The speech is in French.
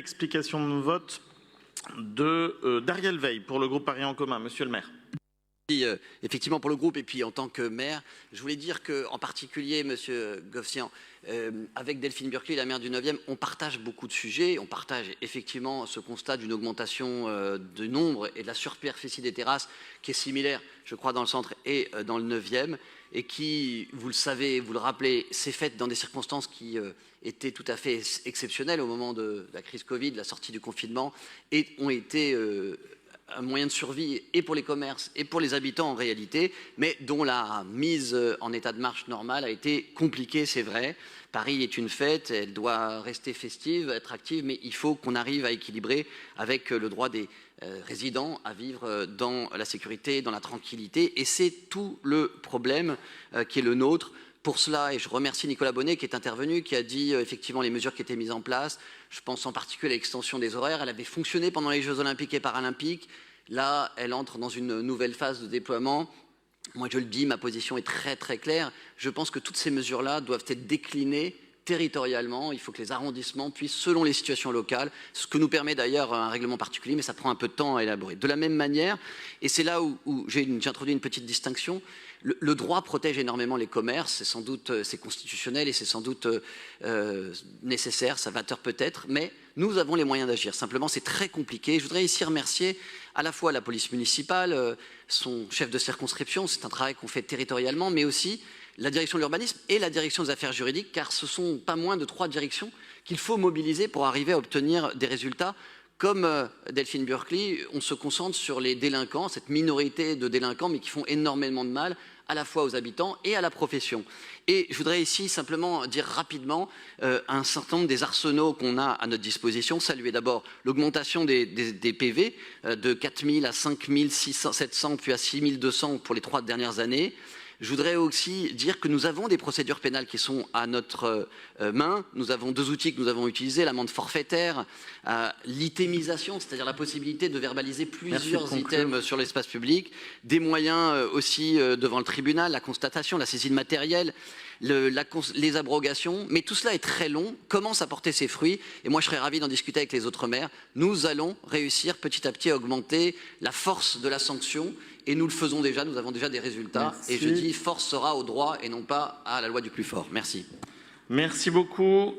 Explication de vote d'Ariel Veil pour le groupe Paris en commun. Monsieur le maire. Effectivement pour le groupe et puis en tant que maire, je voulais dire qu'en particulier, Monsieur Goffian, avec Delphine Burkli, la maire du 9e, on partage beaucoup de sujets. On partage effectivement ce constat d'une augmentation du nombre et de la superficie des terrasses qui est similaire, je crois, dans le centre et dans le 9e et qui, vous le savez, vous le rappelez, s'est faite dans des circonstances qui étaient tout à fait exceptionnelles au moment de la crise Covid, la sortie du confinement, et ont été un moyen de survie et pour les commerces et pour les habitants en réalité, mais dont la mise en état de marche normale a été compliquée, c'est vrai. Paris est une fête, elle doit rester festive, être active, mais il faut qu'on arrive à équilibrer avec le droit des résidents à vivre dans la sécurité, dans la tranquillité, et c'est tout le problème qui est le nôtre. Pour cela, et je remercie Nicolas Bonnet qui est intervenu, qui a dit effectivement les mesures qui étaient mises en place. Je pense en particulier à l'extension des horaires. Elle avait fonctionné pendant les Jeux Olympiques et Paralympiques. Là, elle entre dans une nouvelle phase de déploiement. Moi, je le dis, ma position est très très claire. Je pense que toutes ces mesures-là doivent être déclinées territorialement. Il faut que les arrondissements puissent, selon les situations locales, ce que nous permet d'ailleurs un règlement particulier, mais ça prend un peu de temps à élaborer. De la même manière, et c'est là où j'ai introduit une petite distinction, le droit protège énormément les commerces, c'est sans doute c'est constitutionnel et c'est sans doute nécessaire, salvateur peut-être, mais nous avons les moyens d'agir. Simplement, c'est très compliqué. Je voudrais ici remercier à la fois la police municipale, son chef de circonscription, c'est un travail qu'on fait territorialement, mais aussi la direction de l'urbanisme et la direction des affaires juridiques, car ce sont pas moins de 3 directions qu'il faut mobiliser pour arriver à obtenir des résultats. Comme Delphine Burkli, on se concentre sur les délinquants, cette minorité de délinquants, mais qui font énormément de mal à la fois aux habitants et à la profession. Et je voudrais ici simplement dire rapidement un certain nombre des arsenaux qu'on a à notre disposition. Saluer d'abord l'augmentation des PV de 4 000 à 5 700 puis à 6 200 pour les 3 dernières années. Je voudrais aussi dire que nous avons des procédures pénales qui sont à notre main. Nous avons 2 outils que nous avons utilisés, l'amende forfaitaire, l'itémisation, c'est-à-dire la possibilité de verbaliser plusieurs items sur l'espace public, des moyens aussi devant le tribunal, la constatation, la saisie de matériel, les abrogations. Mais tout cela est très long, commence à porter ses fruits. Et moi, je serais ravi d'en discuter avec les autres maires. Nous allons réussir petit à petit à augmenter la force de la sanction. Et nous le faisons déjà, nous avons déjà des résultats. Merci. Et je dis, force sera au droit et non pas à la loi du plus fort. Merci. Merci beaucoup.